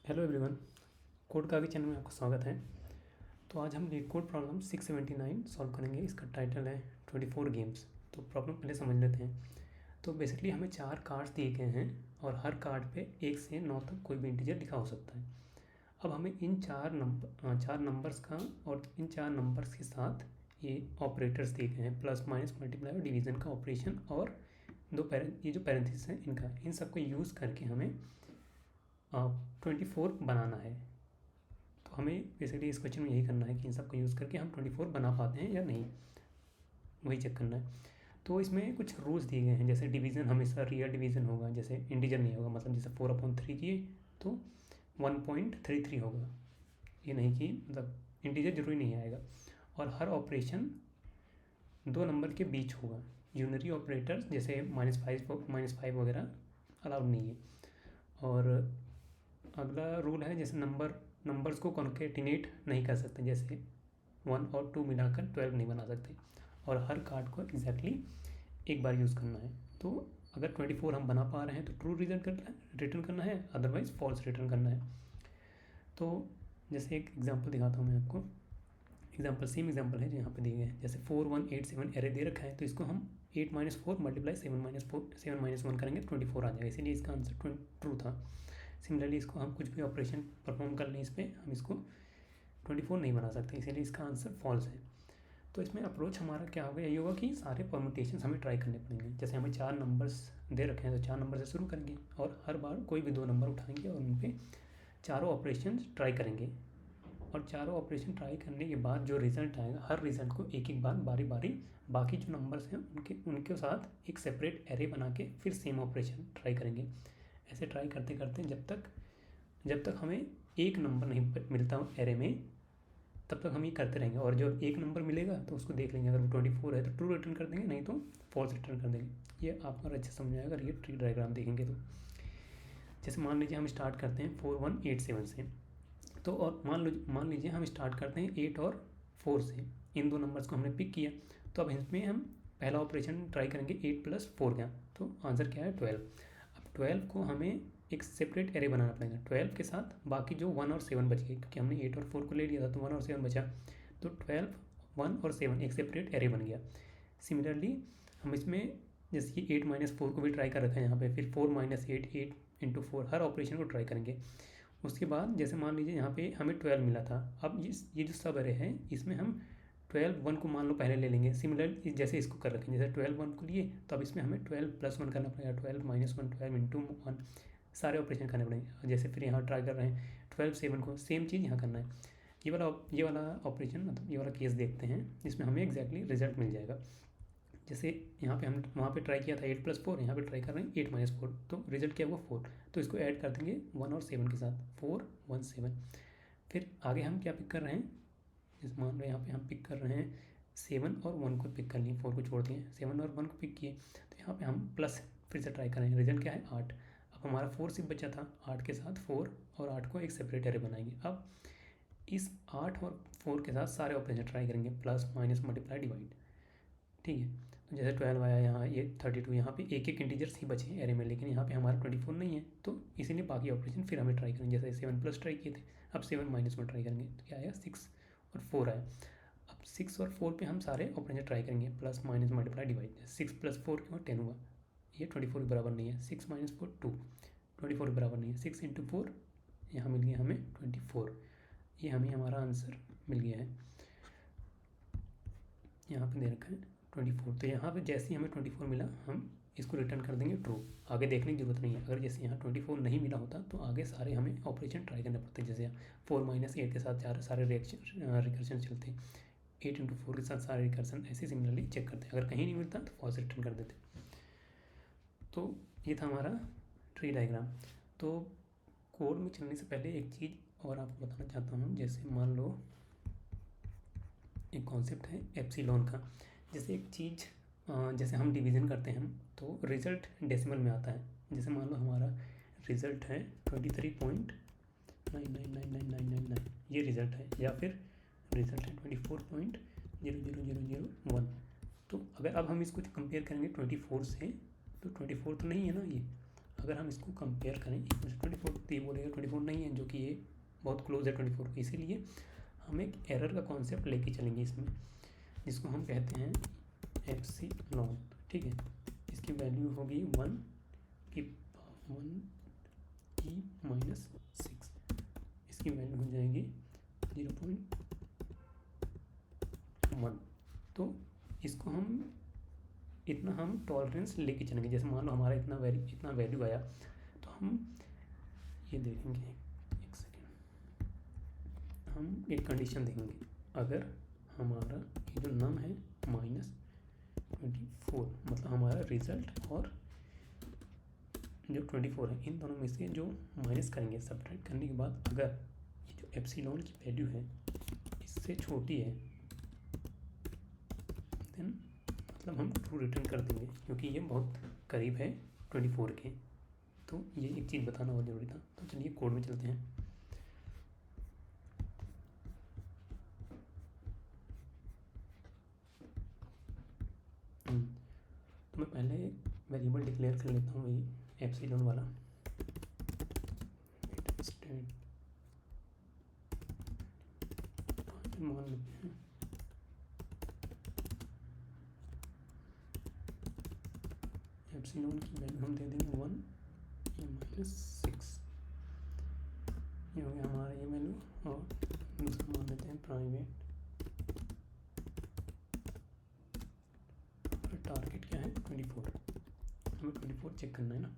Hello everyone, code का आगे channel में आपका स्वागत है। तो आज हम लीड कोड प्रॉब्लम 679 सॉल्व करेंगे। इसका टाइटल है 24 गेम्स। तो प्रॉब्लम पहले समझ लेते हैं। तो बेसिकली हमें 4 कार्ड्स दिए गए हैं और हर कार्ड पे 1 से 9 तक कोई भी इंटीजर लिखा हो सकता है। अब हमें इन चार नंबर्स का और इन 4 नंबर्स के साथ ये ऑपरेटर्स दिए गए हैं, प्लस माइनस मल्टीप्लाई और डिवीज़न का ऑपरेशन और ये जो पैरेंथेसिस है इनका, इन सबको यूज़ करके हमें 24 बनाना है। तो हमें बेसिकली इस क्वेश्चन में यही करना है कि इन सबको यूज़ करके हम 24 बना पाते हैं या नहीं, वही चेक करना है। तो इसमें कुछ रूल्स दिए गए हैं, जैसे डिवीज़न हमेशा रियल डिवीज़न होगा, जैसे इंटीजर नहीं होगा। मतलब जैसे 4/3 किए तो 1.33 होगा, ये नहीं कि मतलब इंटीजर जरूरी नहीं आएगा। और हर ऑपरेशन 2 नंबर के बीच होगा। यूनरी ऑपरेटर्स जैसे -5 वगैरह अलाउड नहीं है। और अगला रूल है, जैसे नंबर्स को कॉन्केटिनेट नहीं कर सकते, जैसे 1 और 2 मिलाकर 12 नहीं बना सकते। और हर कार्ड को एग्जैक्टली एक बार यूज़ करना है। तो अगर 24 हम बना पा रहे हैं तो ट्रू रिटर्न करना है, अदरवाइज फॉल्स रिटर्न करना है। तो जैसे एक एग्जांपल दिखाता हूँ मैं आपको। सेम एग्जांपल है जो यहाँ पे दिए गए हैं। जैसे 4 1 8 7 एरे दे रखा है, तो इसको हम 8 - 4 मल्टीप्लाई 7 - 1 करेंगे, 24 आ जाएगा। इसीलिए इसका आंसर ट्रू था। सिमिलरली इसको हम कुछ भी ऑपरेशन परफॉर्म कर लें, इस पर हम इसको 24 नहीं बना सकते, इसीलिए इसका आंसर फॉल्स है। तो इसमें अप्रोच हमारा क्या होगा, यही होगा कि सारे परमुटेशन हमें ट्राई करने पड़ेंगे। जैसे हमें 4 नंबर्स दे रखे हैं तो 4 नंबर से शुरू करेंगे और हर बार कोई भी 2 नंबर उठाएंगे और उन पर चारों ऑपरेशन ट्राई करेंगे। और चारों ऑपरेशन ट्राई करने के बाद जो रिजल्ट आएगा, हर रिजल्ट को एक एक बार बारी बारी बाकी जो नंबर्स हैं उनके साथ एक सेपरेट एरे बना के फिर सेम ऑपरेशन ट्राई करेंगे। ऐसे ट्राई करते करते जब तक हमें एक नंबर नहीं मिलता एरे में, तब तक हम ये करते रहेंगे। और जब एक नंबर मिलेगा तो उसको देख लेंगे, अगर वो 24 है तो ट्रू रिटर्न कर देंगे, नहीं तो फॉल्स रिटर्न कर देंगे। ये आपको अच्छे समझ में आएगा अगर ये ट्री डायग्राम देखेंगे तो। जैसे मान लीजिए हम स्टार्ट करते हैं 4 1 8 7 से। तो और मान लीजिए हम स्टार्ट करते हैं 8 और 4 से। इन 2 नंबर्स को हमने पिक किया, तो अब इसमें हम पहला ऑपरेशन ट्राई करेंगे 8 + 4 का। तो आंसर क्या है 12। अब 12 को हमें एक सेपरेट एरे बनाना पड़ेगा 12 के साथ बाकी जो 1 और 7 बच गए, क्योंकि हमने 8 और 4 को ले लिया था तो 1 और 7 बचा। तो 12 1 और 7 एक सेपरेट एरे बन गया। सिमिलरली हम इसमें जैसे कि 8 - 4 को भी ट्राई कर रखा है यहाँ पे, फिर 4 - 8 8 × 4 हर ऑपरेशन को ट्राई करेंगे। उसके बाद जैसे मान लीजिए यहाँ पे हमें 12 मिला था। अब ये जो सब एरे हैं इसमें हम 12 1 को मान लो पहले ले लेंगे। सिमिलर जैसे इसको कर रखें, जैसे 12 1 को लिए तो अब इसमें हमें 12 + 1 करना पड़ेगा, 12 - 1 12 × 1 सारे ऑपरेशन करने पड़ेंगे। जैसे फिर यहाँ ट्राई कर रहे हैं 12 7 को, सेम चीज़ यहाँ करना है। ये वाला ऑपरेशन मतलब ये वाला केस देखते हैं जिसमें हमें एग्जैक्टली रिजल्ट मिल जाएगा। जैसे यहाँ पे हम वहाँ पे ट्राई किया था 8 + 4, यहाँ पे ट्राई कर रहे हैं 8 - 4, तो रिजल्ट क्या हुआ 4। तो इसको ऐड कर देंगे 1 और 7 के साथ, 4 1 7। फिर आगे हम क्या पिक कर रहे हैं, जैसे मान लो यहाँ पे हम पिक कर रहे हैं 7 और 1 को पिक कर लिए, 4 को छोड़ दिए, 7 और 1 को पिक किए। तो यहाँ पे हम प्लस फिर से ट्राई करेंगे, रिजल्ट क्या है 8। अब हमारा 4 सिर्फ बचा था, 8 के साथ 4 और 8 को एक सेपरेट एरे बनाएंगे। अब इस 8 और 4 के साथ सारे ऑपरेशन ट्राई करेंगे, प्लस माइनस मल्टीप्लाई डिवाइड। ठीक है, तो जैसे 12 आया यहाँ, ये 32, यहाँ पे एक एक इंटीजर्स ही बचे एरे में, लेकिन यहाँ पे हमारा 24 नहीं है, तो इसीलिए बाकी ऑपरेशन फिर हमें ट्राई करेंगे। जैसे 7 + ट्राई किए थे, अब 7 - 1 ट्राई करेंगे, तो क्या आया 6 और 4 आया। अब 6 और 4 पे हम सारे ऑपरेशन ट्राई करेंगे, प्लस माइनस मल्टीप्लाई डिवाइड। 6 + 4 क्या हुआ 10 हुआ, ये 24 के बराबर नहीं है। 6 - 4 2, 24 के बराबर नहीं है। 6 × 4 यहाँ मिल गया हमें 24, ये हमें हमारा आंसर मिल गया है। यहाँ पे दे रखा है 24, तो यहाँ पे जैसे ही हमें 24 मिला हम इसको रिटर्न कर देंगे ट्रू। आगे देखने की जरूरत नहीं है। अगर जैसे यहाँ 24 नहीं मिला होता तो आगे सारे हमें ऑपरेशन ट्राई करने पड़ते। जैसे 4 - 8 के साथ सारे रिकर्शन चलते, 8 × 4 के साथ सारे रिकर्शन, ऐसे सिमिलरली चेक करते हैं। अगर कहीं नहीं मिलता तो फॉल्स रिटर्न कर देते। तो ये था हमारा ट्री डायग्राम। तो कोड में चलने से पहले एक चीज़ और आपको बताना चाहता हूँ। जैसे मान लो एक कॉन्सेप्ट है एप्सिलॉन का। जैसे एक चीज़ जैसे हम डिवीज़न करते हैं तो रिज़ल्ट डेसिमल में आता है। जैसे मान लो हमारा रिज़ल्ट है 23.999999, ये रिज़ल्ट है, या फिर रिज़ल्ट है 24.00001। तो अगर अब हम इसको कंपेयर करेंगे 24 से, तो 24 तो नहीं है ना ये। अगर हम इसको कंपेयर करें 24, तो ये बोलेगा 24 नहीं है, जो कि ये बहुत क्लोज है 24 के। इसीलिए हम एक एरर का कॉन्सेप्ट लेके चलेंगे इसमें, जिसको हम कहते हैं एप्सिलॉन। ठीक है, इसकी वैल्यू होगी 1 की 1e-6, इसकी वैल्यू हो जाएगी 0.1। तो इसको हम इतना हम टॉलरेंस लेके चलेंगे। जैसे मान लो हमारा इतना वैल्यू आया, तो हम ये देखेंगे, एक सेकेंड, हम एक कंडीशन देखेंगे, अगर हमारा ये जो नम है -24, मतलब हमारा रिजल्ट और जो 24 है, इन दोनों में से जो माइनस करेंगे सब्ट्रैक्ट करने के बाद, अगर ये जो एप्सिलॉन की वैल्यू है इससे छोटी है, देन मतलब हम ट्रू रिटर्न कर देंगे, क्योंकि ये बहुत करीब है 24 के। तो ये एक चीज़ बताना बहुत ज़रूरी था। तो चलिए कोड में चलते हैं। तो मैं पहले वेरिएबल डिक्लेयर कर लेता हूँ, ये एप्सिलॉन वाला स्टेट मान लेते हैं। एप्सिलॉन की वैल्यू हम दे देंगे 1e-6, ये हो गया हमारा ये वैल्यू। और दूसरा मान लेते हैं प्राइवेट, टारगेट क्या है 24, हमें 24 चेक करना है ना।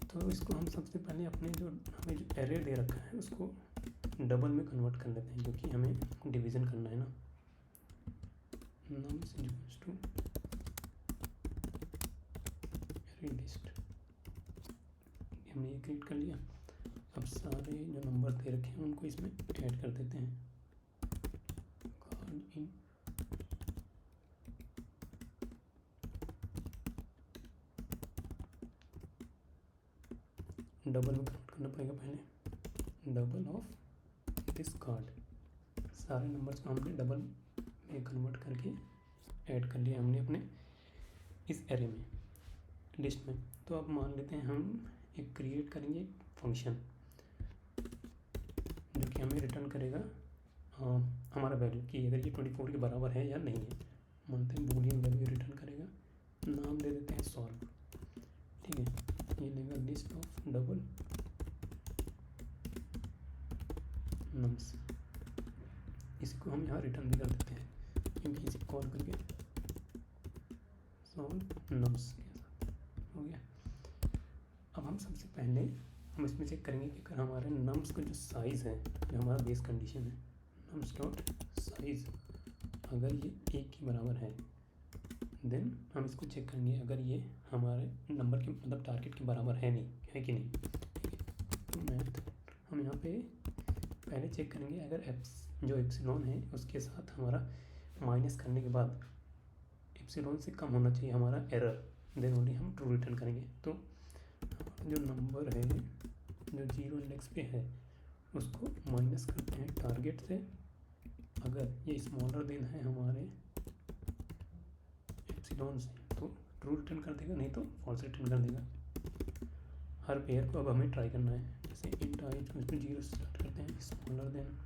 तो इसको हम सबसे पहले अपने जो हमें जो एरे दे रखा है उसको डबल में कन्वर्ट कर लेते हैं, क्योंकि हमें डिवीज़न करना है ना। Nums equals to array list, हमने ये क्रिएट कर लिया। अब सारे जो नंबर दे रखे हैं उनको इसमें ऐड कर देते हैं। कार्ड इन डबल में कन्वर्ट करना पड़ेगा पहले, डबल ऑफ दिस कार्ड। सारे नंबर्स को हमने डबल में कन्वर्ट करके ऐड कर लिया हमने अपने इस एरे में, लिस्ट में। तो अब मान लेते हैं हम एक क्रिएट करेंगे फंक्शन, जो कि हमें रिटर्न करेगा हमारा वैल्यू, कि अगर ये 24 के बराबर है या नहीं है। मानते हैं बूलियन वैल्यू रिटर्न करेगा, नाम दे देते हैं सॉल्व। ठीक है, ये लेगा लिस्ट ऑफ डबल नम्स, इसको हम यहाँ रिटर्न भी कर देते हैं, क्योंकि इसे कॉल करके सॉल्व नम्स के साथ हो गया। अब हम सबसे पहले हम इसमें चेक करेंगे कि अगर हमारे नम्स का जो साइज़ है, जो हमारा बेस कंडीशन है नम्स डॉट साइज, अगर ये 1 के बराबर है, देन हम इसको चेक करेंगे अगर ये हमारे नंबर के मतलब टारगेट के बराबर है नहीं, है कि नहीं। ठीक है, तो मैथ हम यहाँ पे पहले चेक करेंगे, अगर जो एप्सिलॉन है उसके साथ हमारा माइनस करने के बाद एप्सिलॉन से कम होना चाहिए हमारा एरर, देन ओनली हम ट्रू रिटर्न करेंगे। तो जो नंबर है जो 0 इंडेक्स पे है उसको माइनस करते हैं टारगेट से, अगर ये स्मॉलर देन है हमारे एप्सिलॉन से तो ट्रू रिटर्न कर देगा, नहीं तो फॉल्स रिटर्न कर देगा। हर पेयर को अब हमें ट्राई करना है। जैसे int I equals to 0 start करते हैं, smaller than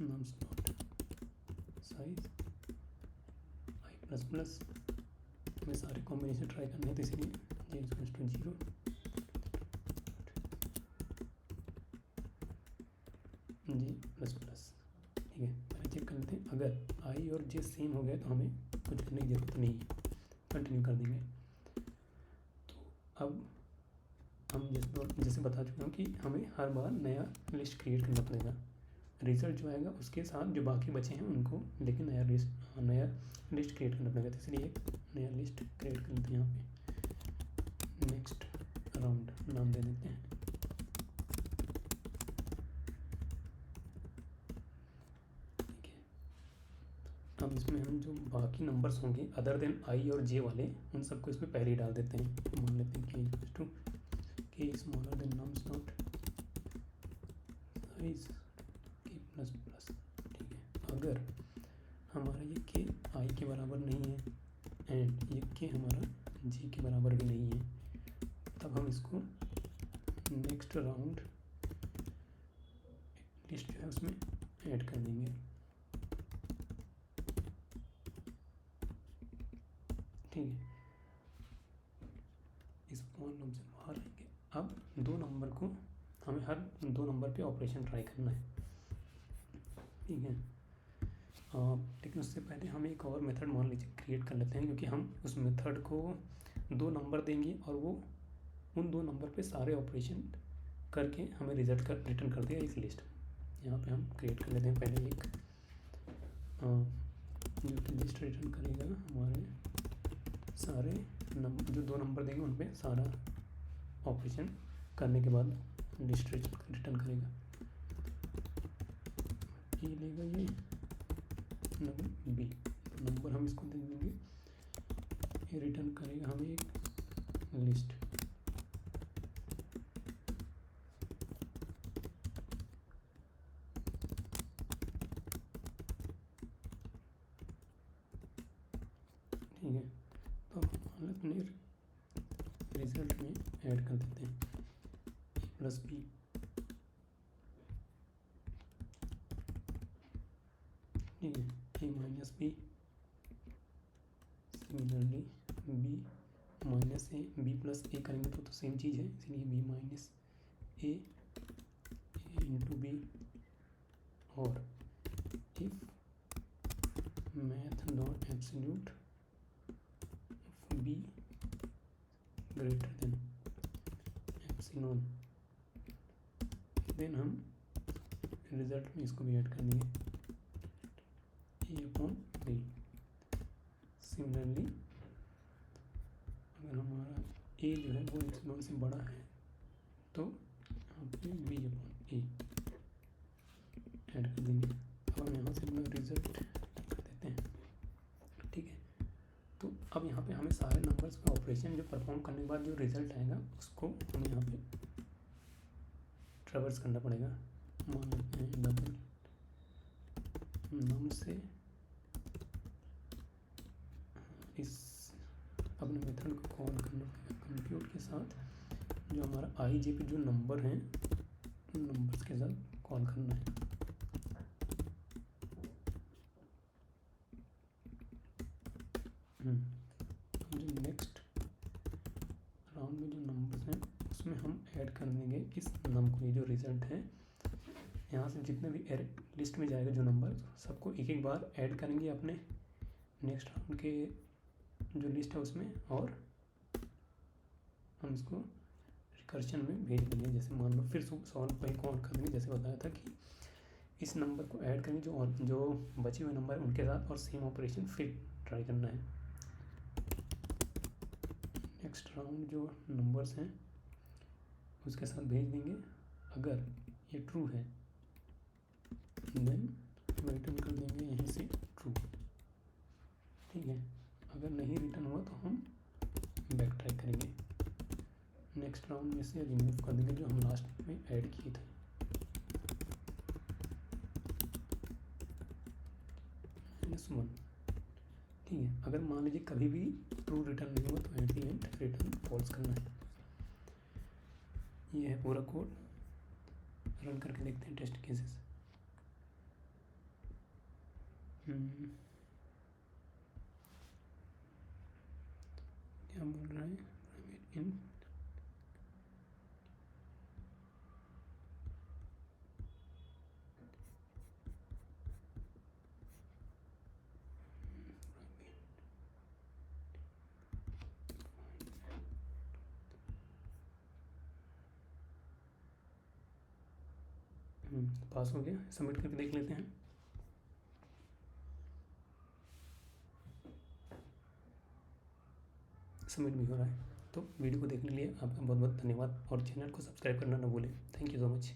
nums dot size I plus plus, हमें सारे कॉम्बिनेशन ट्राई करने हैं, तो इसलिए J equals to 0 J plus plus. ठीक है, पहले चेक कर लेते हैं, अगर आई और जे सेम हो गया तो हमें कुछ करने की ज़रूरत नहीं है, कंटिन्यू कर देंगे। तो अब हम जैसे बता चुके हैं कि हमें हर बार नया लिस्ट क्रिएट करना पड़ेगा, रिजल्ट जो आएगा उसके साथ जो बाकी बचे हैं उनको लेकिन नया लिस्ट क्रिएट करना पड़ेगा। तो इसलिए एक नया लिस्ट क्रिएट कर लेते हैं, यहाँ पे नेक्स्ट राउंड नाम दे देते हैं। ठीक है, अब इसमें हम जो बाकी नंबर्स होंगे अदर देन आई और जे वाले, उन सबको इसमें पहले ही डाल देते हैं। मान लेते हैं कि इक्वल्स टू के smaller than nums dot size के प्लस प्लस। ठीक है, अगर हमारा ये के आई के बराबर नहीं है एंड ये के हमारा जी के बराबर भी नेक्स्ट राउंड लिस्ट जो है उसमें ऐड कर देंगे। ठीक है, इस फॉर लूप से बाहर आएंगे। अब दो नंबर को हमें हर दो नंबर पे ऑपरेशन ट्राई करना है। ठीक है, लेकिन उससे पहले हम एक और मेथड मान लीजिए क्रिएट कर लेते हैं, क्योंकि हम उस मेथड को दो नंबर देंगे और वो उन दो नंबर पे सारे ऑपरेशन करके हमें रिजल्ट रिटर्न कर देगा एक लिस्ट। यहाँ पे हम क्रिएट कर लेते हैं पहले एक जो कि लिस्ट रिटर्न करेगा हमारे सारे जो दो नंबर देंगे उन पे सारा ऑपरेशन करने के बाद लिस्ट रिटर्न करेगा। ये लेगा ये नंबर बी, नंबर हम इसको दे देंगे, ये रिटर्न करेगा हमें एक लिस्ट। ठीक है, तो हम अपने रिजल्ट में ऐड कर देते हैं प्लस बी। ठीक है, A minus B, similarly B minus A, B plus A करेंगे तो सेम चीज़ है, इसलिए B minus A into B. और if math not absolute B greater than epsilon, then हम रिजल्ट में इसको भी ऐड कर देंगे ए अपॉन बी। सिमिलरली अगर हमारा ए जो है वो एप्सिलॉन से बड़ा है तो यहाँ पे बी अपॉन ए ऐड कर देंगे। अब हम यहाँ से अपना रिजल्ट कर देते हैं। ठीक है, तो अब यहाँ पे हमें सारे नंबर्स पे ऑपरेशन जो परफॉर्म करने के बाद जो रिजल्ट आएगा उसको हमें यहाँ पे ट्रेवर्स करना पड़ेगा। मान लेते हैं डबल नम से इस अपने मेथड को कॉल करना पड़ेगा कंप्यूट के साथ, जो हमारा आई जे पे जो नंबर हैं उन नंबर्स के साथ कॉल करना है। जो नेक्स्ट राउंड में जो नंबर्स हैं उसमें हम ऐड कर देंगे इस नम को, ये जो रिजल्ट है यहाँ से जितने भी लिस्ट में जाएगा जो नंबर सबको एक एक बार ऐड करेंगे अपने नेक्स्ट राउंड के जो लिस्ट है उसमें, और हम इसको रिकर्शन में भेज देंगे। जैसे मान लो फिर सॉल्व वही कॉल कर देंगे जैसे बताया था कि इस नंबर को ऐड करेंगे जो बचे हुए नंबर है उनके साथ, और सेम ऑपरेशन फिर ट्राई करना है। नेक्स्ट राउंड जो नंबर्स हैं उसके साथ भेज देंगे। अगर ये ट्रू है देन रिटर्न कर देंगे यहीं से ट्रू। ठीक है, अगर नहीं रिटर्न हुआ तो हम बैक ट्राई करेंगे। नेक्स्ट राउंड में से रिमूव कर देंगे जो हम लास्ट में ऐड किए थे। -1। ठीक है, अगर मान लीजिए कभी भी ट्रू रिटर्न नहीं हुआ तो at the end return false करना है। ये है पूरा कोड, रन करके देखते हैं टेस्ट केसेस। क्या बोल रहा है इन पास हो गया, सबमिट करके देख लेते हैं। सबमिट भी हो रहा है। तो वीडियो को देखने के लिए आपका बहुत बहुत धन्यवाद, और चैनल को सब्सक्राइब करना ना भूलें। Thank you so much.